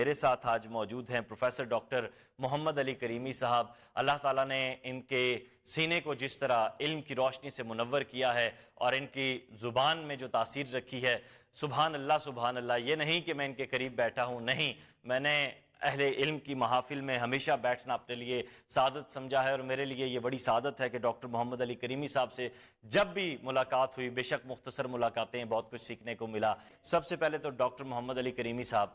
میرے ساتھ آج موجود ہیں پروفیسر ڈاکٹر محمد علی کریمی صاحب۔ اللہ تعالیٰ نے ان کے سینے کو جس طرح علم کی روشنی سے منور کیا ہے اور ان کی زبان میں جو تاثیر رکھی ہے، سبحان اللہ، یہ نہیں کہ میں ان کے قریب بیٹھا ہوں، نہیں، میں نے اہل علم کی محافل میں ہمیشہ بیٹھنا اپنے لیے سعادت سمجھا ہے، اور میرے لیے یہ بڑی سعادت ہے کہ ڈاکٹر محمد علی کریمی صاحب سے جب بھی ملاقات ہوئی، بے شک مختصر ملاقاتیں، بہت کچھ سیکھنے کو ملا۔ سب سے پہلے تو ڈاکٹر محمد علی کریمی صاحب،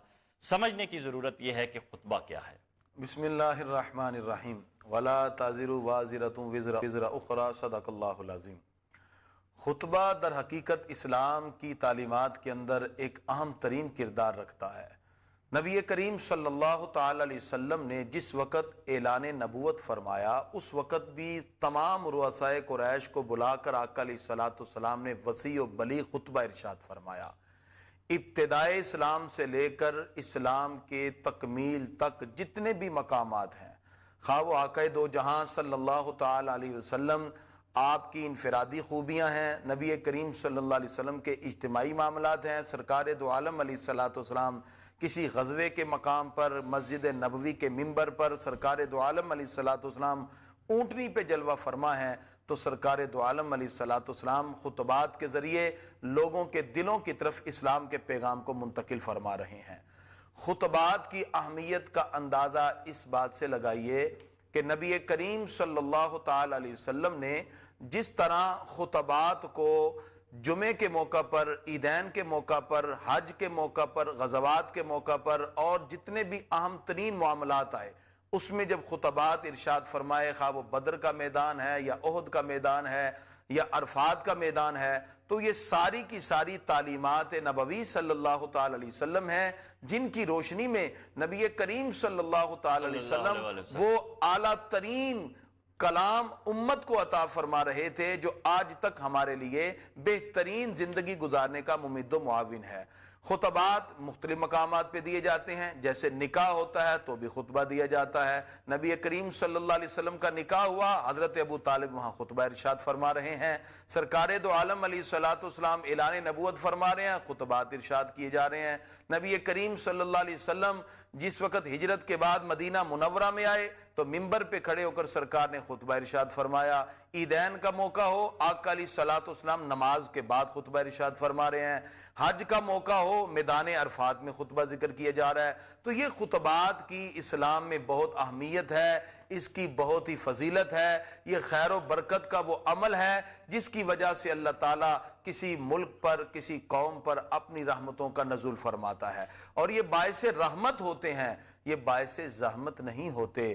سمجھنے کی ضرورت یہ ہے کہ خطبہ کیا ہے۔ بسم اللہ الرحمن الرحیم ولا تازر وازرۃ وزر اخری، صدق اللہ العظیم۔ خطبہ در حقیقت اسلام کی تعلیمات کے اندر ایک اہم ترین کردار رکھتا ہے۔ نبی کریم صلی اللہ تعالی علیہ وسلم نے جس وقت اعلان نبوت فرمایا، اس وقت بھی تمام رؤسائے قریش کو بلا کر آقا علیہ الصلوۃ والسلام نے وسیع و بلیغ خطبہ ارشاد فرمایا۔ ابتدائے اسلام سے لے کر اسلام کے تکمیل تک جتنے بھی مقامات ہیں، خواہ وہ آقا دو جہاں صلی اللہ تعالی علیہ وسلم آپ کی انفرادی خوبیاں ہیں، نبی کریم صلی اللہ علیہ وسلم کے اجتماعی معاملات ہیں، سرکار دو عالم علیہ الصلوۃ والسلام کسی غزوے کے مقام پر، مسجد نبوی کے منبر پر سرکار دو عالم علیہ الصلوۃ والسلام اونٹنی پہ جلوہ فرما ہیں، تو سرکار دو عالم علیہ الصلوۃ والسلام خطبات کے ذریعے لوگوں کے دلوں کی طرف اسلام کے پیغام کو منتقل فرما رہے ہیں۔ خطبات کی اہمیت کا اندازہ اس بات سے لگائیے کہ نبی کریم صلی اللہ تعالی علیہ وسلم نے جس طرح خطبات کو جمعے کے موقع پر، عیدین کے موقع پر، حج کے موقع پر، غزوات کے موقع پر اور جتنے بھی اہم ترین معاملات آئے، اس میں جب خطبات ارشاد فرمائے، خواہ وہ بدر کا میدان ہے یا احد کا میدان ہے یا عرفات کا میدان ہے، تو یہ ساری کی ساری تعلیمات نبوی صلی اللہ تعالی علیہ وسلم ہیں، جن کی روشنی میں نبی کریم صلی اللہ تعالی علیہ وسلم وہ اعلیٰ ترین کلام امت کو عطا فرما رہے تھے، جو آج تک ہمارے لیے بہترین زندگی گزارنے کا ممد و معاون ہے۔ خطبات مختلف مقامات پہ دیے جاتے ہیں، جیسے نکاح ہوتا ہے تو بھی خطبہ دیا جاتا ہے۔ نبی کریم صلی اللہ علیہ وسلم کا نکاح ہوا، حضرت ابو طالب وہاں خطبہ ارشاد فرما رہے ہیں۔ سرکار دو عالم علیہ الصلوۃ والسلام اعلان نبوت فرما رہے ہیں، خطبات ارشاد کیے جا رہے ہیں۔ نبی کریم صلی اللہ علیہ وسلم جس وقت ہجرت کے بعد مدینہ منورہ میں آئے تو منبر پہ کھڑے ہو کر سرکار نے خطبہ ارشاد فرمایا۔ عیدین کا موقع ہو، آقا علیہ الصلوۃ والسلام نماز کے بعد خطبہ ارشاد فرما رہے ہیں۔ حج کا موقع ہو، میدان عرفات میں خطبہ ذکر کیا جا رہا ہے۔ تو یہ خطبات کی اسلام میں بہت اہمیت ہے، اس کی بہت ہی فضیلت ہے، یہ خیر و برکت کا وہ عمل ہے جس کی وجہ سے اللہ تعالیٰ کسی ملک پر، کسی قوم پر اپنی رحمتوں کا نزول فرماتا ہے، اور یہ باعث رحمت ہوتے ہیں، یہ باعث زحمت نہیں ہوتے۔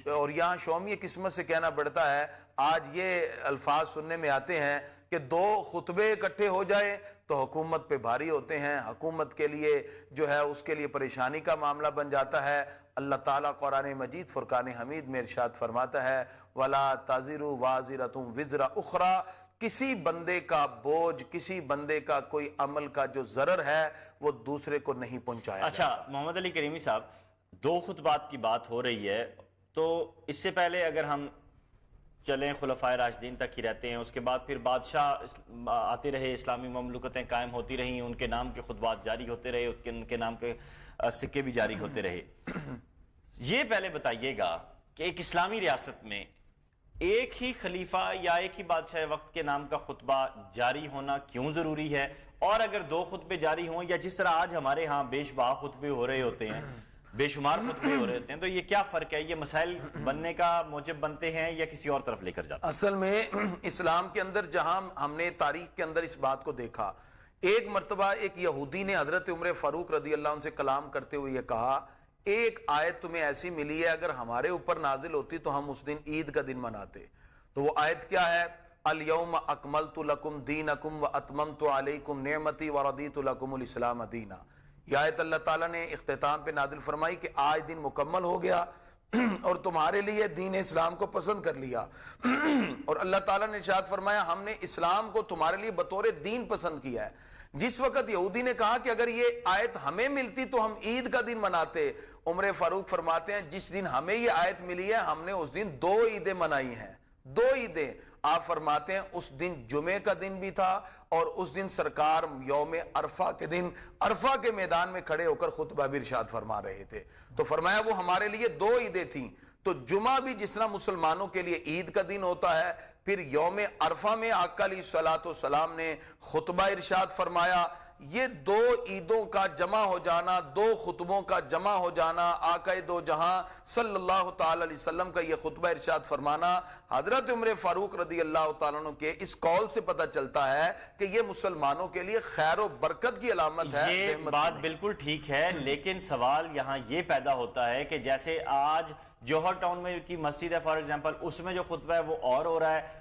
اور یہاں شومی قسمت سے کہنا پڑتا ہے، آج یہ الفاظ سننے میں آتے ہیں کہ دو خطبے اکٹھے ہو جائے تو حکومت پہ بھاری ہوتے ہیں، حکومت کے لیے جو ہے اس کے لیے پریشانی کا معاملہ بن جاتا ہے۔ اللہ تعالیٰ قرآن مجید فرقان حمید میں ارشاد فرماتا ہے وَلَا تَزِرُ وَازِرَةٌ وِزْرَ أُخْرَى، کسی بندے کا بوجھ، کسی بندے کا کوئی عمل کا جو ضرر ہے وہ دوسرے کو نہیں پہنچایا۔ اچھا محمد علی کریمی صاحب، دو خطبات کی بات ہو رہی ہے، تو اس سے پہلے اگر ہم چلیں خلفائے راشدین تک ہی رہتے ہیں، اس کے بعد پھر بادشاہ آتے رہے، اسلامی مملکتیں قائم ہوتی رہیں، ان کے نام کے خطبات جاری ہوتے رہے، ان کے نام کے سکے بھی جاری ہوتے رہے۔ یہ پہلے بتائیے گا کہ ایک اسلامی ریاست میں ایک ہی خلیفہ یا ایک ہی بادشاہ وقت کے نام کا خطبہ جاری ہونا کیوں ضروری ہے؟ اور اگر دو خطبے جاری ہوں، یا جس طرح آج ہمارے ہاں بے شمار خطبے ہو رہے ہوتے ہیں، بے شمار خطبے ہو رہے ہوتے ہیں، تو یہ کیا فرق ہے؟ یہ مسائل بننے کا موجب بنتے ہیں یا کسی اور طرف لے کر جاتے ہیں؟ اصل میں اسلام کے اندر جہاں ہم نے تاریخ کے اندر اس بات کو دیکھا، ایک مرتبہ ایک یہودی نے حضرت عمر فاروق رضی اللہ عنہ سے کلام کرتے ہوئے یہ کہا، ایک آیت تمہیں ایسی ملی ہے، اگر ہمارے اوپر نازل ہوتی تو ہم اس دن عید کا دن مناتے۔ تو وہ آیت کیا ہے؟ اليوم اکملت لکم دینکم واتممت علیکم نعمتی ورضیت لکم الاسلام دینا۔ یہ آیت اللہ تعالیٰ نے اختتام پہ نازل فرمائی کہ آج دن مکمل ہو گیا اور تمہارے لیے دین اسلام کو پسند کر لیا۔ اور اللہ تعالیٰ نے ارشاد فرمایا ہم نے اسلام کو تمہارے لیے بطور دین پسند کیا ہے۔ جس وقت یہودی نے کہا کہ اگر یہ آیت ہمیں ملتی تو ہم عید کا دن مناتے، عمر فاروق فرماتے ہیں جس دن ہمیں یہ آیت ملی ہے ہم نے اس دن دو عیدیں منائی ہیں، دو عیدیں۔ آپ فرماتے ہیں اس دن جمعے کا دن بھی تھا اور اس دن سرکار یوم عرفہ کے دن عرفہ کے میدان میں کھڑے ہو کر خطبہ بھی ارشاد فرما رہے تھے. تو فرمایا وہ ہمارے لیے 2 عیدیں تھیں. تو جمعہ بھی جس طرح مسلمانوں کے لیے عید کا دن ہوتا ہے، پھر یوم عرفہ میں آقا علیہ الصلوۃ والسلام نے خطبہ ارشاد فرمایا. یہ 2 عیدوں کا جمع ہو جانا، 2 خطبوں کا جمع ہو جانا، آقا دو جہاں صلی اللہ تعالی علیہ وسلم کا یہ خطبہ ارشاد فرمانا حضرت عمر فاروق رضی اللہ تعالیٰ عنہ کے اس قول سے پتہ چلتا ہے کہ یہ مسلمانوں کے لیے خیر و برکت کی علامت ہے. یہ بات بالکل ٹھیک ہے، لیکن سوال یہاں یہ پیدا ہوتا ہے کہ جیسے آج جوہر ٹاؤن میں کی مسجد ہے فار ایگزامپل، اس میں جو خطبہ ہے وہ اور ہو رہا ہے،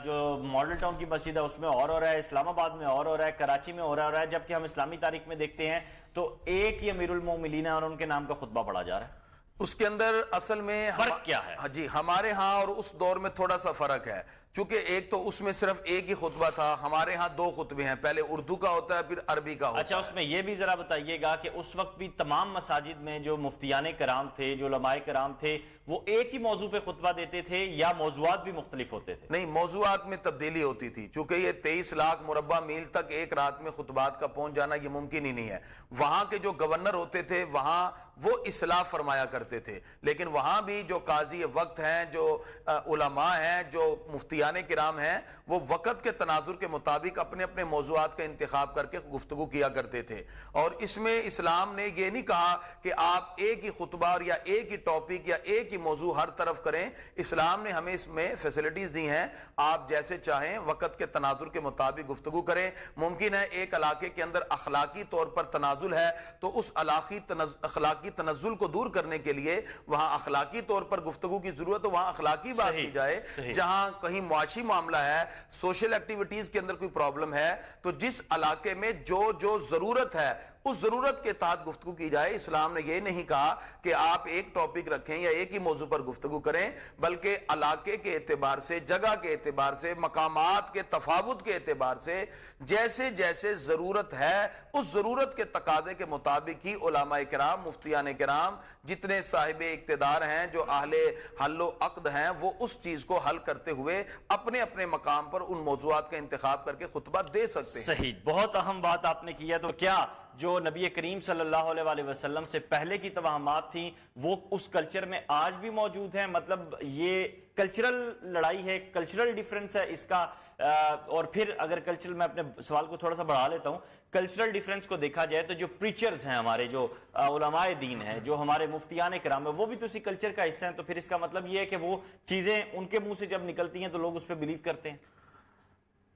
جو ماڈل ٹاؤن کی مسجد ہے اس میں اور ہو رہا ہے، اسلام آباد میں اور ہو رہا ہے، کراچی میں اور ہو رہا ہے، جبکہ ہم اسلامی تاریخ میں دیکھتے ہیں تو ایک ہی امیر المومنین ہے اور ان کے نام کا خطبہ پڑھا جا رہا ہے. اس کے اندر اصل میں فرق کیا ہے؟ جی ہمارے ہاں اور اس دور میں تھوڑا سا فرق ہے، چونکہ ایک تو اس میں صرف ایک ہی خطبہ تھا، ہمارے ہاں 2 خطبے ہیں، پہلے اردو کا ہوتا ہے پھر عربی کا ہوتا ہے. اچھا، اس میں یہ بھی ذرا بتائیے گا کہ اس وقت بھی تمام مساجد میں جو مفتیان کرام تھے، جو علماء کرام تھے، وہ ایک ہی موضوع پہ خطبہ دیتے تھے یا موضوعات بھی مختلف ہوتے تھے؟ نہیں، موضوعات میں تبدیلی ہوتی تھی، چونکہ یہ 23 لاکھ مربع میل تک ایک رات میں خطبات کا پہنچ جانا یہ ممکن ہی نہیں ہے. وہاں کے جو گورنر ہوتے تھے وہاں وہ اصلاح فرمایا کرتے تھے، لیکن وہاں بھی جو قاضی وقت ہیں، جو علماء ہیں، جو مفتیان کرام ہیں، وہ وقت کے تناظر کے مطابق اپنے اپنے موضوعات کا انتخاب کر کے گفتگو کیا کرتے تھے. اور اس میں اسلام نے یہ نہیں کہا کہ آپ ایک ہی خطبہ یا ایک ہی ٹاپک یا ایک ہی موضوع ہر طرف کریں. اسلام نے ہمیں اس میں فیسلٹیز دی ہیں، آپ جیسے چاہیں وقت کے تناظر کے مطابق گفتگو کریں. ممکن ہے ایک علاقے کے اندر اخلاقی طور پر تنازل ہے تو اس اخلاقی تنزل کو دور کرنے کے لیے وہاں اخلاقی طور پر گفتگو کی ضرورت ہے، وہاں اخلاقی بات کی جائے. جہاں کہیں معاشی معاملہ ہے، سوشل ایکٹیویٹیز کے اندر کوئی پرابلم ہے، تو جس علاقے میں جو ضرورت ہے اس ضرورت کے تحت گفتگو کی جائے. اسلام نے یہ نہیں کہا کہ آپ ایک ٹاپک رکھیں یا ایک ہی موضوع پر گفتگو کریں، بلکہ علاقے کے اعتبار سے، جگہ کے اعتبار سے، مقامات کے تفاوت کے اعتبار سے جیسے جیسے ضرورت ہے اس ضرورت کے تقاضے کے مطابق ہی علماء کرام، مفتیان کرام، جتنے صاحب اقتدار ہیں، جو اہل حل و عقد ہیں، وہ اس چیز کو حل کرتے ہوئے اپنے اپنے مقام پر ان موضوعات کا انتخاب کر کے خطبہ دے سکتے ہیں. صحیح، بہت اہم بات آپ نے کی ہے. تو کیا جو نبی کریم صلی اللہ علیہ وسلم سے پہلے کی توہمات تھیں وہ اس کلچر میں آج بھی موجود ہیں؟ مطلب یہ کلچرل لڑائی ہے، کلچرل ڈیفرنس ہے اس کا. اور پھر اگر کلچرل، میں اپنے سوال کو تھوڑا سا بڑھا لیتا ہوں، کلچرل ڈیفرنس کو دیکھا جائے تو جو پریچرز ہیں ہمارے، جو علماء دین ہیں، جو ہمارے مفتیان کرام ہیں، وہ بھی تو اسی کلچر کا حصہ ہیں. تو پھر اس کا مطلب یہ ہے کہ وہ چیزیں ان کے منہ سے جب نکلتی ہیں تو لوگ اس پہ بلیو کرتے ہیں.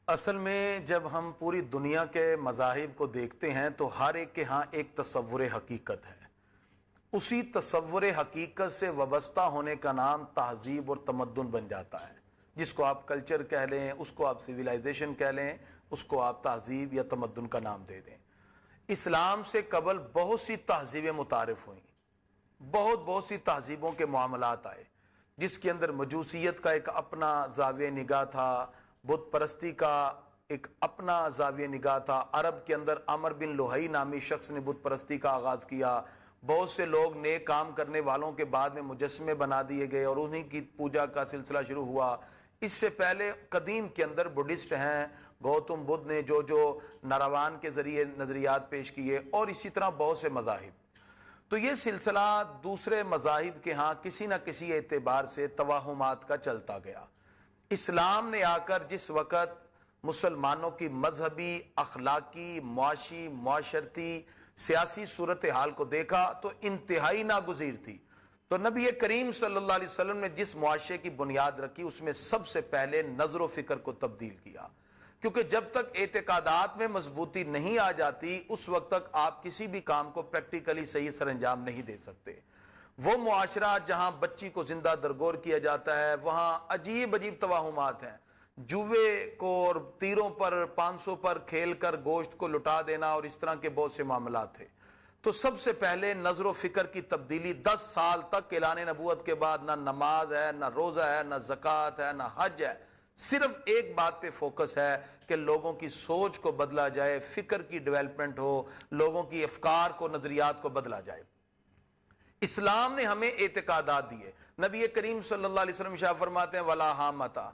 اصل میں جب ہم پوری دنیا کے مذاہب کو دیکھتے ہیں تو ہر ایک کے ہاں ایک تصور حقیقت ہے. اسی تصور حقیقت سے وابستہ ہونے کا نام تہذیب اور تمدن بن جاتا ہے. جس کو آپ کلچر کہہ لیں، اس کو آپ سویلائزیشن کہہ لیں، اس کو آپ تہذیب یا تمدن کا نام دے دیں. اسلام سے قبل بہت سی تہذیبیں متعارف ہوئیں، بہت سی تہذیبوں کے معاملات آئے، جس کے اندر مجوسیت کا ایک اپنا زاویہ نگاہ تھا، بت پرستی کا ایک اپنا زاویہ نگاہ تھا. عرب کے اندر عمر بن لوہی نامی شخص نے بت پرستی کا آغاز کیا. بہت سے لوگ نیک کام کرنے والوں کے بعد میں مجسمے بنا دیے گئے اور انہی کی پوجا کا سلسلہ شروع ہوا. اس سے پہلے قدیم کے اندر بڈھسٹ ہیں، گوتم بدھ نے جو ناروان کے ذریعے نظریات پیش کیے، اور اسی طرح بہت سے مذاہب. تو یہ سلسلہ دوسرے مذاہب کے ہاں کسی نہ کسی اعتبار سے توہمات کا چلتا گیا. اسلام نے آ کر جس وقت مسلمانوں کی مذہبی، اخلاقی، معاشی، معاشرتی، سیاسی صورتحال کو دیکھا تو انتہائی ناگزیر تھی. تو نبی کریم صلی اللہ علیہ وسلم نے جس معاشرے کی بنیاد رکھی اس میں سب سے پہلے نظر و فکر کو تبدیل کیا. کیونکہ جب تک اعتقادات میں مضبوطی نہیں آ جاتی اس وقت تک آپ کسی بھی کام کو پریکٹیکلی صحیح سر انجام نہیں دے سکتے. وہ معاشرہ جہاں بچی کو زندہ درگور کیا جاتا ہے وہاں عجیب توہمات ہیں. جوے کو اور تیروں پر 500 پر کھیل کر گوشت کو لٹا دینا اور اس طرح کے بہت سے معاملات تھے. تو سب سے پہلے نظر و فکر کی تبدیلی. 10 سال تک اعلان نبوت کے بعد نہ نماز ہے، نہ روزہ ہے، نہ زکوٰۃ ہے، نہ حج ہے. صرف ایک بات پہ فوکس ہے کہ لوگوں کی سوچ کو بدلا جائے، فکر کی ڈیولپمنٹ ہو، لوگوں کی افکار کو، نظریات کو بدلا جائے. اسلام نے ہمیں اعتقادات دیے. نبی کریم صلی اللہ علیہ وسلم شاہ فرماتے ہیں ولا ہامتا،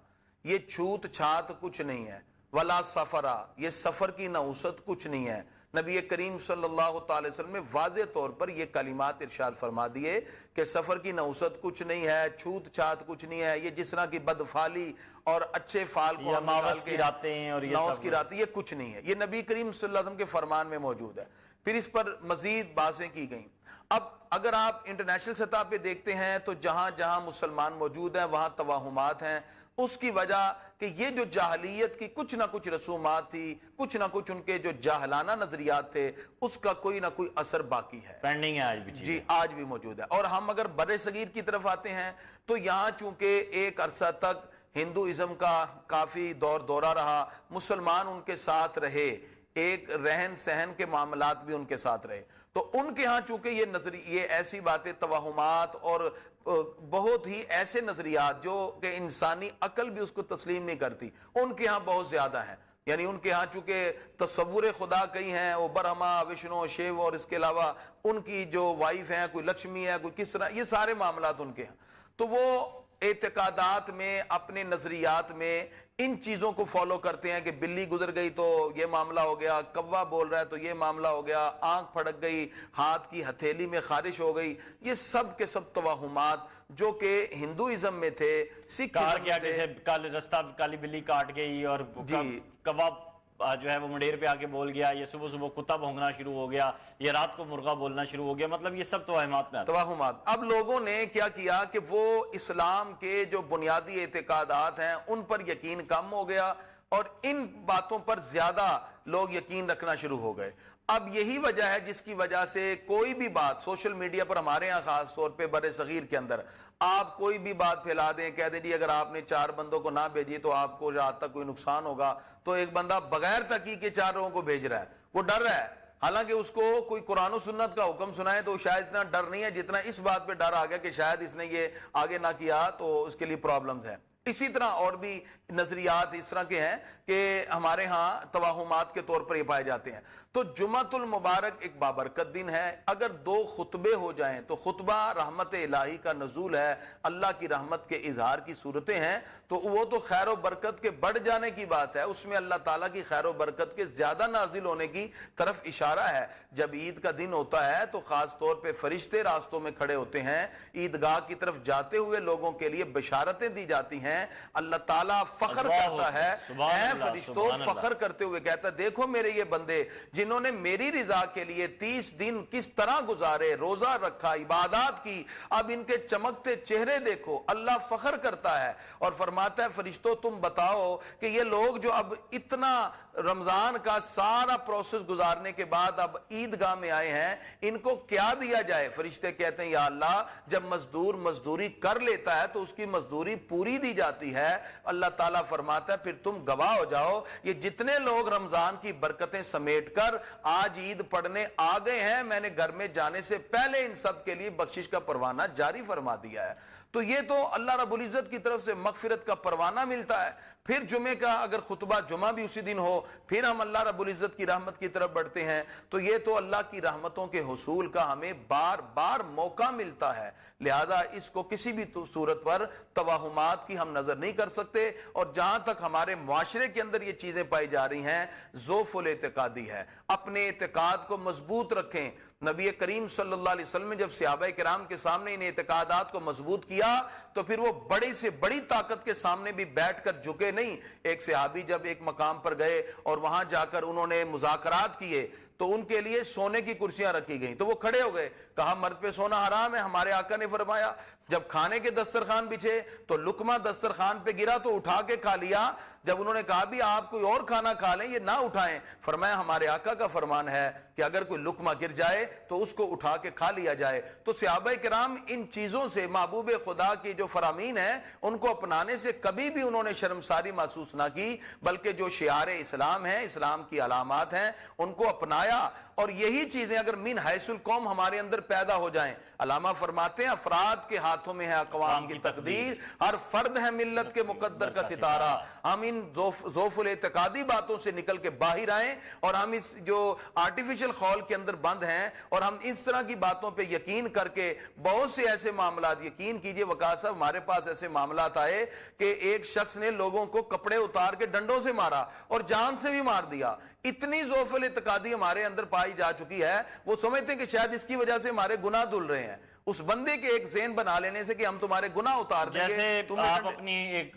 یہ چھوت چھات کچھ نہیں ہے، ولا سفرا، یہ سفر کی نحوست کچھ نہیں ہے۔ نبی کریم صلی اللہ تعالی وسلم نے واضح طور پر یہ کلمات ارشاد فرما دیے کہ سفر کی نحوست کچھ نہیں ہے، چھوت چھات کچھ نہیں ہے، یہ جس طرح کی بدفعالی اور اچھے فعال کو ہم نکال کے ناؤس کی راتیں، یہ کچھ نہیں ہے، یہ نبی کریم صلی اللہ علیہ وسلم کے فرمان میں موجود ہے۔ پھر اس پر مزید باتیں کی گئیں۔ اب اگر آپ انٹرنیشنل سطح پہ دیکھتے ہیں تو جہاں جہاں مسلمان موجود ہیں وہاں توہمات ہیں، اس کی وجہ کہ یہ جو جاہلیت کی کچھ نہ کچھ رسومات تھی، کچھ نہ کچھ ان کے جو جاہلانہ نظریات تھے، اس کا کوئی نہ کوئی اثر باقی ہے، پینڈنگ ہے آج بھی، جی آج بھی موجود ہے۔ اور ہم اگر بر صغیر کی طرف آتے ہیں تو یہاں چونکہ ایک عرصہ تک ہندوازم کا کافی دورہ رہا، مسلمان ان کے ساتھ رہے، ایک رہن سہن کے معاملات بھی ان کے ساتھ رہے، تو ان کے ہاں چونکہ یہ ایسی باتیں، توہمات اور بہت ہی ایسے نظریات جو کہ انسانی عقل بھی اس کو تسلیم نہیں کرتی، ان کے ہاں بہت زیادہ ہیں۔ یعنی ان کے ہاں چونکہ تصور خدا کئی ہیں، وہ برہما، وشنو، شیو، اور اس کے علاوہ ان کی جو وائف ہیں، کوئی لکشمی ہے، کوئی کس طرح، یہ سارے معاملات ان کے ہیں، تو وہ اعتقادات میں، اپنے نظریات میں ان چیزوں کو فالو کرتے ہیں کہ بلی گزر گئی تو یہ معاملہ ہو گیا، کوا بول رہا ہے تو یہ معاملہ ہو گیا، آنکھ پھڑک گئی، ہاتھ کی ہتھیلی میں خارش ہو گئی، یہ سب کے سب توہمات جو کہ ہندوازم میں تھے، سکھ کیا جیسے رستہ کالی بلی کاٹ گئی، اور کوا جو ہے وہ منڈیر پہ آ کے بول گیا، یہ صبح صبح کتا بھونکنا شروع ہو گیا، یہ رات کو مرغا بولنا شروع ہو گیا، مطلب یہ سب توہمات میں آتا ہے۔ توہمات۔ اب لوگوں نے کیا کیا کہ وہ اسلام کے جو بنیادی اعتقادات ہیں ان پر یقین کم ہو گیا، اور ان باتوں پر زیادہ لوگ یقین رکھنا شروع ہو گئے۔ اب یہی وجہ ہے جس کی وجہ سے کوئی بھی بات سوشل میڈیا پر، ہمارے ہاں خاص طور پہ بر صغیر کے اندر، آپ کوئی بھی بات پھیلا دیں، کہہ دیں جی اگر آپ نے 4 بندوں کو نہ بھیجی تو آپ کو رات تک کوئی نقصان ہوگا، تو ایک بندہ بغیر تحقیق کے 4 لوگوں کو بھیج رہا ہے، وہ ڈر رہا ہے، حالانکہ اس کو کوئی قرآن و سنت کا حکم سنائے تو شاید اتنا ڈر نہیں ہے جتنا اس بات پہ ڈر آ گیا کہ شاید اس نے یہ آگے نہ کیا تو اس کے لیے پرابلمز ہیں۔ اسی طرح اور بھی نظریات اس طرح کے ہیں کہ ہمارے ہاں توہمات کے طور پر یہ پائے جاتے ہیں۔ تو جمعۃ المبارک ایک بابرکت دن ہے، اگر 2 خطبے ہو جائیں تو خطبہ رحمت الہی کا نزول ہے، اللہ کی رحمت کے اظہار کی صورتیں ہیں، تو وہ تو خیر و برکت کے بڑھ جانے کی بات ہے، اس میں اللہ تعالیٰ کی خیر و برکت کے زیادہ نازل ہونے کی طرف اشارہ ہے۔ جب عید کا دن ہوتا ہے تو خاص طور پہ فرشتے راستوں میں کھڑے ہوتے ہیں، عیدگاہ کی طرف جاتے ہوئے لوگوں کے لیے بشارتیں دی جاتی ہیں، اللہ تعالیٰ فخر کرتا ہے، اے فرشتوں، فخر کرتے ہوئے کہتا ہے دیکھو میرے یہ بندے جنہوں نے میری رضا کے لیے 30 دن کس طرح گزارے، روزہ رکھا، عبادات کی، اب ان کے چمکتے چہرے دیکھو۔ اللہ فخر کرتا ہے اور فرماتا ہے فرشتوں تم بتاؤ کہ یہ لوگ جو اب اتنا رمضان کا سارا پروسیس گزارنے کے بعد اب عیدگاہ میں آئے ہیں، ان کو کیا دیا جائے؟ فرشتے کہتے ہیں یا اللہ جب مزدور مزدوری کر لیتا ہے تو اس کی مزدوری پوری دی جاتی ہے۔ اللہ تعالیٰ فرماتا ہے پھر تم گواہ ہو جاؤ، یہ جتنے لوگ رمضان کی برکتیں سمیٹ کر آج عید پڑھنے آ گئے ہیں، میں نے گھر میں جانے سے پہلے ان سب کے لیے بخشش کا پروانہ جاری فرما دیا ہے۔ تو یہ تو اللہ رب العزت کی طرف سے مغفرت کا پروانہ ملتا ہے۔ پھر جمعے کا اگر خطبہ جمعہ بھی اسی دن ہو، پھر ہم اللہ رب العزت کی رحمت کی طرف بڑھتے ہیں، تو یہ تو اللہ کی رحمتوں کے حصول کا ہمیں بار بار موقع ملتا ہے، لہذا اس کو کسی بھی صورت پر توہمات کی ہم نظر نہیں کر سکتے۔ اور جہاں تک ہمارے معاشرے کے اندر یہ چیزیں پائی جا رہی ہیں، ذوف الاعتقادی ہے، اپنے اعتقاد کو مضبوط رکھیں۔ نبی کریم صلی اللہ علیہ وسلم نے جب صحابہ کرام کے سامنے ان اعتقادات کو مضبوط کیا تو پھر وہ بڑی سے بڑی طاقت کے سامنے بھی بیٹھ کر جھکے نہیں۔ ایک صحابی جب ایک مقام پر گئے اور وہاں جا کر انہوں نے مذاکرات کیے تو ان کے لیے سونے کی کرسیاں رکھی گئیں، تو وہ کھڑے ہو گئے، کہا مرد پہ سونا حرام ہے۔ ہمارے آقا نے فرمایا جب کھانے کے دسترخوان بچھے تو لقمہ دسترخوان پہ گرا تو اٹھا کے کھا لیا، جب انہوں نے کہا بھی آپ کوئی اور کھانا کھا لیں یہ نہ اٹھائیں، فرمایا ہمارے آقا کا فرمان ہے کہ اگر کوئی لقمہ گر جائے تو اس کو اٹھا کے کھا لیا جائے۔ تو صحابہ کرام ان چیزوں سے محبوب خدا کی جو فرامین ہیں ان کو اپنانے سے کبھی بھی انہوں نے شرمساری محسوس نہ کی، بلکہ جو شعار اسلام ہیں، اسلام کی علامات ہیں، ان کو اپنایا۔ اور یہی چیزیں اگر من حیث القوم ہمارے اندر پیدا ہو جائیں. علامہ فرماتے ہیں افراد کے ہاتھوں میں ہے اقوام کی تقدیر, ہر فرد ہے ملت کے مقدر کا ستارہ. ہم ان ذوف الاعتقادی باتوں سے نکل کے باہر آئیں اور ہم اس جو آرٹیفیشل خول کے اندر بند ہیں اور ہم اس طرح کی باتوں پہ یقین کر کے بہت سے ایسے معاملات, یقین کیجئے وقاص صاحب ہمارے پاس ایسے معاملات آئے کہ ایک شخص نے لوگوں کو کپڑے اتار کے ڈنڈوں سے مارا اور جان سے بھی مار دیا. اتنی ذوف الاعتقادی ہمارے اندر پائی جا چکی ہے, وہ سمجھتے ہیں کہ شاید اس کی وجہ سے ہمارے گناہ دھل رہے ہیں. اس بندے کے ایک ذہن بنا لینے سے کہ ہم تمہارے گناہ اتار دیں گے. جیسے آپ اپنی ایک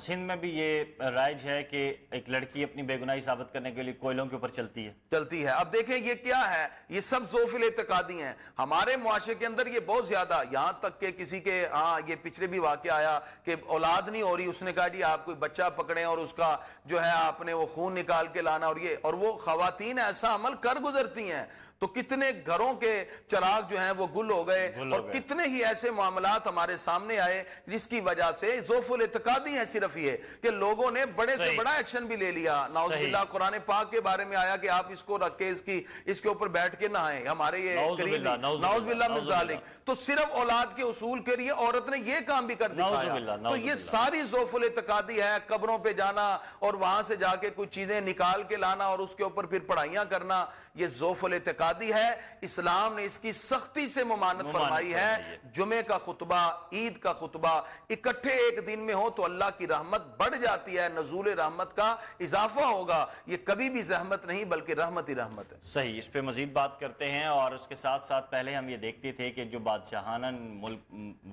سندھ میں بھی یہ رائج ہے کہ ایک لڑکی اپنی بے گناہی ثابت کرنے کے لیے کوئلوں کے اوپر چلتی ہے. اب دیکھیں یہ کیا ہے, یہ سب ذوف الاعتقادی ہیں ہمارے معاشرے کے اندر. یہ بہت زیادہ, یہاں تک کہ کسی کے یہ پچھلے بھی واقعہ آیا کہ اولاد نہیں ہو رہی, اس نے کہا جی آپ کوئی بچہ پکڑیں اور اس کا جو ہے آپ نے وہ خون نکال کے لانا, اور وہ خواتین ایسا عمل کر گزرتی ہیں. تو کتنے گھروں کے چراغ جو ہیں وہ گل ہو گئے, اور کتنے ہی ایسے معاملات ہمارے سامنے آئے جس کی وجہ سے ذوف الاعتقادی ہے صرف یہ کہ لوگوں نے بڑے سے بڑا ایکشن بھی لے لیا. نعوذ باللہ قرآن پاک کے بارے میں آیا کہ آپ اس کو رکھ کے اس کے اوپر بیٹھ کے نہائیں. ہمارے یہ قریب نعوذ باللہ من ذالک. تو صرف اولاد کے اصول کے لیے عورت نے یہ کام بھی کر دکھایا. تو یہ ساری ذوف الاعتقادی ہے, قبروں پہ جانا اور وہاں سے جا کے کچھ چیزیں نکال کے لانا اور اس کے اوپر پھر پڑھائیاں کرنا, یہ ذوف الاعتقادی ہے. اسلام نے اس کی سختی سے ممانعت فرمائی ہے. جمعے کا خطبہ, عید کا خطبہ اکٹھے ایک دن میں ہو تو اللہ کی رحمت بڑھ جاتی ہے, نزول رحمت کا اضافہ ہوگا. یہ کبھی بھی زحمت نہیں بلکہ رحمت ہی رحمت ہے. صحیح, اس پہ مزید بات کرتے ہیں. اور اس کے ساتھ ساتھ پہلے ہم یہ دیکھتے تھے کہ جو بادشاہانہ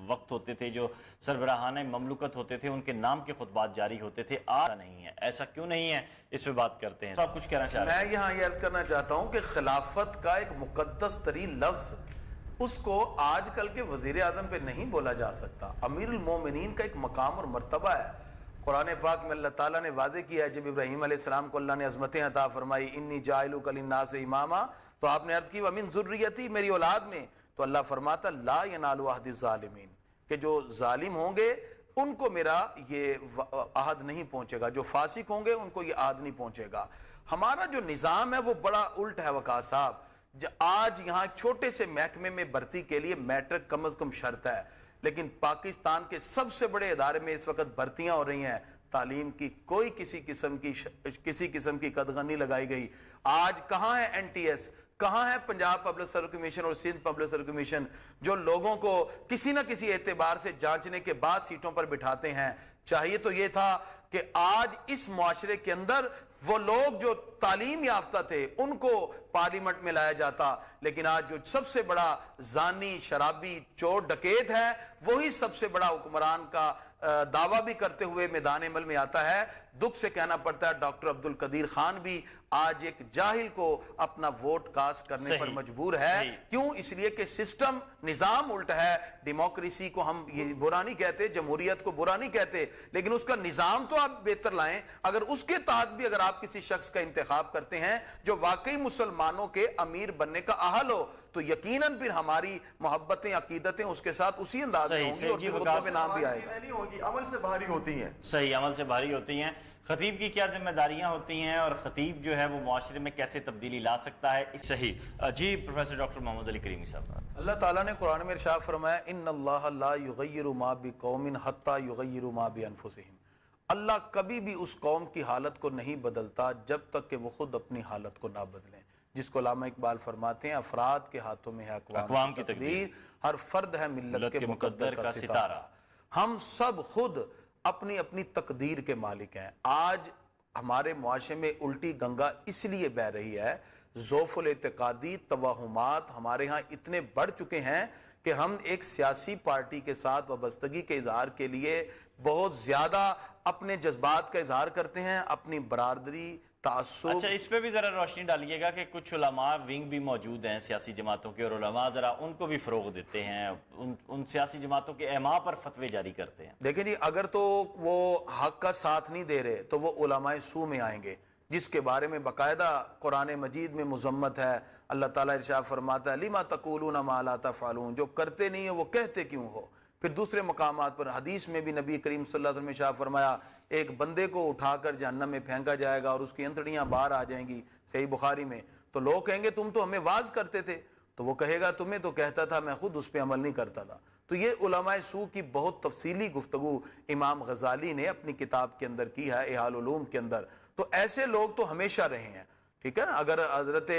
وقت ہوتے تھے, جو سربراہانہ مملکت ہوتے تھے, ان کے نام کے خطبات جاری ہوتے تھے. آج نہیں ہے, ایسا کیوں نہیں ہے, اس پہ بات کرتے ہیں. آپ کچھ کہنا چاہ رہے ہیں؟ میں یہاں یہ عرض کرنا چاہتا ہوں کہ خلافت کا ایک مقدس ترین لفظ, اس کو آج کل کے وزیر اعظم پہ نہیں بولا جا سکتا. امیر المومنین کا ایک مقام اور مرتبہ ہے. قرآن پاک میں اللہ تعالیٰ نے واضح کیا ہے, جب ابراہیم علیہ السلام کو اللہ نے عظمتیں عطا فرمائی, انی جاعلک للناس اماما, تو آپ نے عرض کی ومن ذریتی, میری اولاد میں. تو اللہ فرماتا لا ینال عہد الظالمین, کہ جو ظالم ہوں گے ان کو میرا یہ عہد نہیں پہنچے گا, جو فاسق ہوں گے ان کو یہ عہد نہیں پہنچے گا. ہمارا جو نظام ہے وہ بڑا الٹ ہے وقاص صاحب. آج یہاں چھوٹے سے محکمے میں بھرتی کے لیے میٹرک کم از کم شرط ہے, لیکن پاکستان کے سب سے بڑے ادارے میں اس وقت بھرتیاں ہو رہی ہیں. تعلیم کی کوئی کسی قسم کی قدغن نہیں لگائی گئی. آج کہاں ہے این ٹی ایس, کہاں ہے پنجاب پبلک سروس کمیشن اور سندھ پبلک سروس کمیشن, جو لوگوں کو کسی نہ کسی اعتبار سے جانچنے کے بعد سیٹوں پر بٹھاتے ہیں. چاہیے تو یہ تھا کہ آج اس معاشرے کے اندر وہ لوگ جو تعلیم یافتہ تھے ان کو پارلیمنٹ میں لایا جاتا, لیکن آج جو سب سے بڑا زانی, شرابی, چور, ڈکیت ہے, وہی سب سے بڑا حکمران کا دعویٰ بھی کرتے ہوئے میدان عمل میں آتا ہے. دکھ سے کہنا پڑتا ہے ڈاکٹر عبد القدیر خان بھی آج ایک جاہل کو اپنا ووٹ کاسٹ کرنے پر مجبور ہے. کیوں؟ اس لیے کہ سسٹم, نظام الٹ ہے. ڈیموکریسی کو ہم یہ برا نہیں کہتے, جمہوریت کو برا نہیں کہتے, لیکن اس کا نظام تو آپ بہتر لائیں. اگر اس کے تحت بھی اگر آپ کسی شخص کا انتخاب کرتے ہیں جو واقعی مسلمانوں کے امیر بننے کا اہل ہو, تو یقیناً پھر ہماری محبتیں, عقیدتیں اس کے ساتھ اسی انداز میں ہوں گی, اور پھر خطبہ میں نام بھی آئے گا. عمل سے باہری ہوتی ہیں. صحیح, عمل سے باہری ہوتی ہیں. خطیب کی کیا ذمہ داریاں ہوتی ہیں اور خطیب جو ہے وہ معاشرے میں کیسے تبدیلی لا سکتا ہے؟ صحیح جی, پروفیسر ڈاکٹر محمد علی کریمی صاحب. اللہ تعالیٰ نے قرآن میں ارشاد فرمایا ان اللہ لا یغیر ما بقوم حتی یغیروا ما بانفسہم. اللہ کبھی بھی اس قوم کی حالت کو نہیں بدلتا جب تک کہ وہ خود اپنی حالت کو نہ بدلیں, جس کو علامہ اقبال فرماتے ہیں افراد کے ہاتھوں میں ہے اقوام کی تقدیر, ہر فرد ہے ملت کے مقدر کا ستارہ. ہم سب خود اپنی اپنی تقدیر کے مالک ہیں. آج ہمارے معاشرے میں الٹی گنگا اس لیے بہ رہی ہے, ذوف الاعتقادی توہمات ہمارے ہاں اتنے بڑھ چکے ہیں کہ ہم ایک سیاسی پارٹی کے ساتھ وابستگی کے اظہار کے لیے بہت زیادہ اپنے جذبات کا اظہار کرتے ہیں, اپنی برادری, تعصب. اچھا, اس پہ بھی ذرا روشنی ڈالیے گا کہ کچھ علماء ونگ بھی موجود ہیں سیاسی جماعتوں کے, اور علماء ذرا ان کو بھی فروغ دیتے ہیں, ان سیاسی جماعتوں کے اعماء پر فتوے جاری کرتے ہیں. دیکھیں جی, اگر تو وہ حق کا ساتھ نہیں دے رہے تو وہ علماء سو میں آئیں گے, جس کے بارے میں باقاعدہ قرآن مجید میں مذمت ہے. اللہ تعالیٰ ارشاد فرماتا ہے لما تقولون ما لا تفعلون, جو کرتے نہیں ہیں وہ کہتے کیوں ہو. پھر دوسرے مقامات پر حدیث میں بھی نبی کریم صلی اللہ علیہ وسلم نے ارشاد فرمایا ایک بندے کو اٹھا کر جہنم میں پھینکا جائے گا اور اس کی انتڑیاں باہر آ جائیں گی, صحیح بخاری میں. تو لوگ کہیں گے تم تو ہمیں واز کرتے تھے. تو وہ کہے گا تمہیں تو کہتا تھا، میں خود اس پہ عمل نہیں کرتا تھا۔ تو یہ علماء سو کی بہت تفصیلی گفتگو امام غزالی نے اپنی کتاب کے اندر کی ہے، احال علوم کے اندر۔ تو ایسے لوگ تو ہمیشہ رہے ہیں، ٹھیک ہے نا۔ اگر حضرت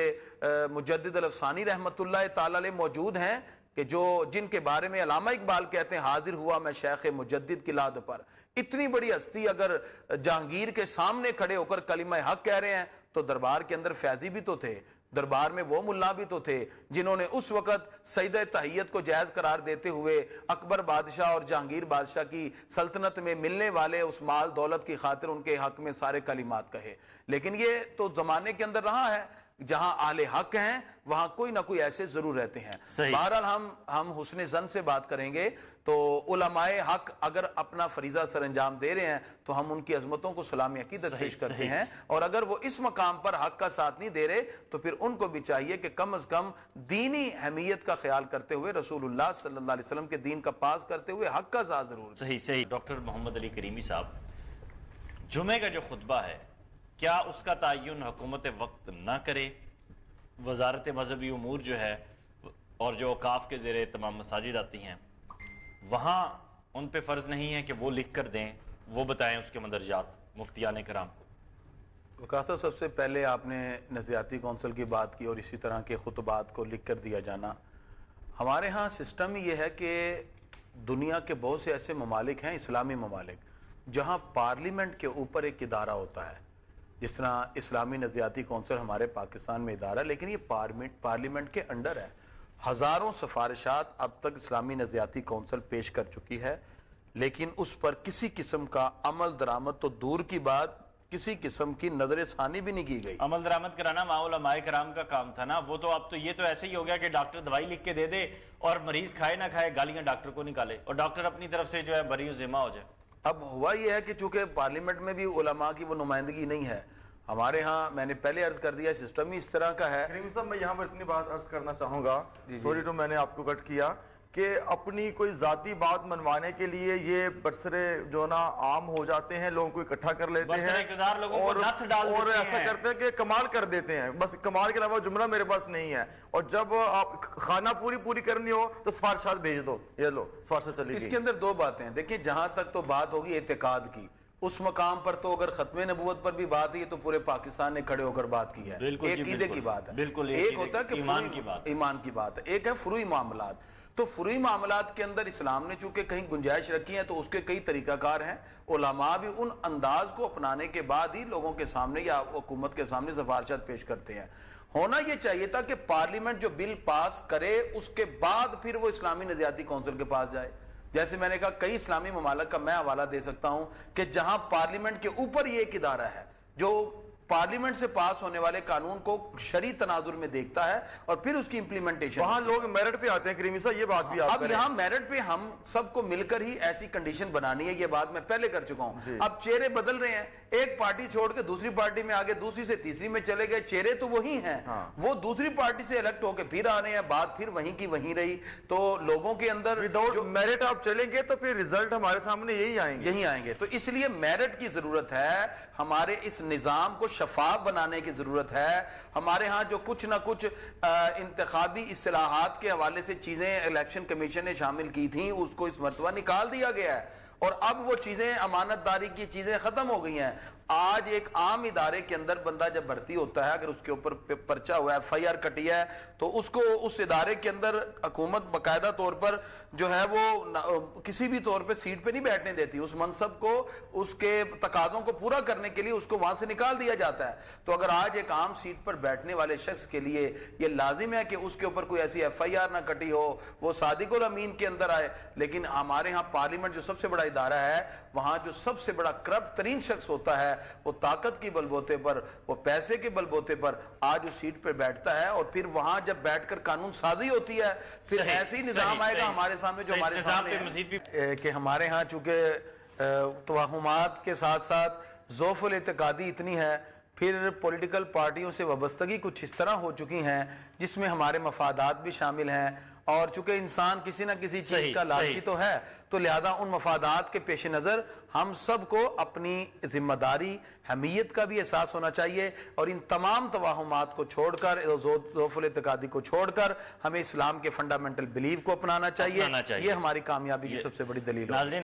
مجدد الافسانی رحمت اللہ تعالی علیہ موجود ہیں کہ جن کے بارے میں علامہ اقبال کہتے ہیں حاضر ہوا میں شیخ مجدد کی لاد پر، اتنی بڑی ہستی اگر جہانگیر کے سامنے کھڑے ہو کر کلمہ حق کہہ رہے ہیں تو دربار کے اندر فیضی بھی تو تھے، دربار میں وہ ملا بھی تو تھے جنہوں نے اس وقت سجدہ تحیت کو جائز قرار دیتے ہوئے اکبر بادشاہ اور جہانگیر بادشاہ کی سلطنت میں ملنے والے اس مال دولت کی خاطر ان کے حق میں سارے کلمات کہے۔ لیکن یہ تو زمانے کے اندر رہا ہے، جہاں اہل حق ہیں وہاں کوئی نہ کوئی ایسے ضرور رہتے ہیں۔ بہرحال ہم حسن ظن سے بات کریں گے، تو علماء حق اگر اپنا فریضہ سر انجام دے رہے ہیں تو ہم ان کی عظمتوں کو سلام عقیدت پیش کرتے ہیں، اور اگر وہ اس مقام پر حق کا ساتھ نہیں دے رہے تو پھر ان کو بھی چاہیے کہ کم از کم دینی اہمیت کا خیال کرتے ہوئے، رسول اللہ صلی اللہ علیہ وسلم کے دین کا پاس کرتے ہوئے حق کا ساتھ ضرور۔ صحیح۔ ڈاکٹر محمد علی کریمی صاحب، جمعے کا جو خطبہ ہے کیا اس کا تعین حکومت وقت نہ کرے؟ وزارت مذہبی امور جو ہے اور جو اوقاف کے زیر تمام مساجد آتی ہیں وہاں ان پہ فرض نہیں ہے کہ وہ لکھ کر دیں، وہ بتائیں اس کے مندرجات مفتیان کرام کو؟ وقاصہ سب سے پہلے آپ نے نظریاتی کونسل کی بات کی اور اسی طرح کے خطبات کو لکھ کر دیا جانا۔ ہمارے ہاں سسٹم یہ ہے کہ دنیا کے بہت سے ایسے ممالک ہیں، اسلامی ممالک، جہاں پارلیمنٹ کے اوپر ایک ادارہ ہوتا ہے، جس طرح اسلامی نظریاتی کونسل ہمارے پاکستان میں ادارہ ہے، لیکن یہ پارلیمنٹ کے انڈر ہے۔ ہزاروں سفارشات اب تک اسلامی نظریاتی کونسل پیش کر چکی ہے، لیکن اس پر کسی قسم کا عمل درآمد تو دور کی بات، کسی قسم کی نظر ثانی بھی نہیں کی گئی۔ عمل درآمد کرانا علماء کرام کا کام تھا نا، وہ تو اب تو یہ تو ایسے ہی ہو گیا کہ ڈاکٹر دوائی لکھ کے دے دے اور مریض کھائے نہ کھائے گالیاں ڈاکٹر کو نکالے اور ڈاکٹر اپنی طرف سے جو ہے بری و ذمہ ہو جائے۔ اب ہوا یہ ہے کہ چونکہ پارلیمنٹ میں بھی علماء کی وہ نمائندگی نہیں ہے ہمارے ہاں، میں نے پہلے عرض کر دیا سسٹم ہی اس طرح کا ہے۔ کریم صاحب میں یہاں پر اتنی بات عرض کرنا چاہوں گا، سوری تو میں نے آپ کو کٹ کیا، کہ اپنی کوئی ذاتی بات منوانے کے لیے یہ برسرے جو نا عام ہو جاتے ہیں، لوگوں کو اکٹھا کر لیتے ہیں اور ایسا کرتے ہیں کہ کمال کر دیتے ہیں، بس کمال کے علاوہ جملہ میرے پاس نہیں ہے، اور جب آپ کھانا پوری کرنی ہو تو سفارشات بھیج دو، یہ لو سفارشات چلی گئی۔ اس کے اندر دو باتیں ہیں، دیکھیں جہاں تک تو بات ہوگی اعتقاد کی، اس مقام پر تو اگر ختم نبوت پر بھی بات ہے تو پورے پاکستان نے کھڑے ہو کر بات کی ہے، ایک عقیدے کی بات ہے، ایک ہوتا ہے کہ ایمان کی بات ہے، ایک ہے فروعی معاملات۔ تو فروعی معاملات کے اندر اسلام نے چونکہ کہیں گنجائش رکھی ہے تو اس کے کئی طریقہ کار ہیں، علماء بھی ان انداز کو اپنانے کے بعد ہی لوگوں کے سامنے یا حکومت کے سامنے سفارشات پیش کرتے ہیں۔ ہونا یہ چاہیے تھا کہ پارلیمنٹ جو بل پاس کرے اس کے بعد پھر وہ اسلامی نظریاتی کونسل کے پاس جائے۔ جیسے میں نے کہا کئی اسلامی ممالک کا میں حوالہ دے سکتا ہوں کہ جہاں پارلیمنٹ کے اوپر یہ ایک ادارہ ہے جو پارلیمنٹ سے پاس ہونے والے قانون کو شرعی تناظر میں دیکھتا ہے اور پھر اس کی امپلیمنٹیشن۔ وہاں لوگ میرٹ پہ آتے ہیں کریمی صاحب، یہ بات بھی آپ اب یہاں میرٹ پہ ہم سب کو مل کر ہی ایسی کنڈیشن بنانی ہے، یہ بات میں پہلے کر چکا ہوں۔ اب چہرے بدل رہے ہیں، ایک پارٹی چھوڑ کے دوسری پارٹی میں آگے، دوسری سے تیسری میں چلے گئے، چہرے تو وہی ہیں، وہ دوسری پارٹی سے الیکٹ ہو کے پھر آ رہے ہیں، بات پھر وہیں کی وہیں رہی۔ تو لوگوں کے اندر میرٹ آپ چلیں گے تو پھر ریزلٹ ہمارے سامنے یہی آئیں گے۔ تو اس لیے میرٹ کی ضرورت ہے، ہمارے اس نظام کو شفاف بنانے کی ضرورت ہے۔ ہمارے ہاں جو کچھ نہ کچھ انتخابی اصلاحات کے حوالے سے چیزیں الیکشن کمیشن نے شامل کی تھیں، اس کو اس مرتبہ نکال دیا گیا ہے، اور اب وہ چیزیں امانت داری کی چیزیں ختم ہو گئی ہیں۔ آج ایک عام ادارے کے اندر بندہ جب بھرتی ہوتا ہے، اگر اس کے اوپر پرچہ ہوا ہے، FIR کٹی ہے، تو اس کو اس ادارے کے اندر حکومت باقاعدہ طور پر جو ہے وہ کسی بھی طور پہ سیٹ پہ نہیں بیٹھنے دیتی، اس منصب کو، اس کے تقاضوں کو پورا کرنے کے لیے اس کو وہاں سے نکال دیا جاتا ہے۔ تو اگر آج ایک عام سیٹ پر بیٹھنے والے شخص کے لیے یہ لازم ہے کہ اس کے اوپر کوئی ایسی FIR نہ کٹی ہو، وہ صادق الامین کے اندر آئے، لیکن ہمارے ہاں پارلیمنٹ جو سب سے بڑا ادارہ ہے، وہاں جو سب سے بڑا کرپٹ ترین شخص ہوتا ہے، وہ طاقت کی بلبوتے پر، وہ پیسے کے بلبوتے پر آج اس سیٹ پر بیٹھتا ہے، اور پھر وہاں جب بیٹھ کر قانون سازی ہوتی ہے پھر ایسے ہی نظام آئے گا ہمارے سامنے جو ہمارے سامنے ہے کہ ہمارے ہاں چونکہ توہمات کے ساتھ ساتھ ضعف الاعتقادی اتنی ہے، پھر پولیٹیکل پارٹیوں سے وابستگی کچھ اس طرح ہو چکی ہیں جس میں ہمارے مفادات بھی شامل ہیں، اور چونکہ انسان کسی نہ کسی چیز صحیح، کا لالچی صحیح۔ تو ہے، تو لہذا ان مفادات کے پیش نظر ہم سب کو اپنی ذمہ داری حمیت کا بھی احساس ہونا چاہیے، اور ان تمام توہمات کو چھوڑ کر، ضعف الاعتقادی کو چھوڑ کر ہمیں اسلام کے فنڈامنٹل بلیف کو اپنانا چاہیے۔ یہ ہماری کامیابی کی سب سے بڑی دلیل ہے۔ ناظرین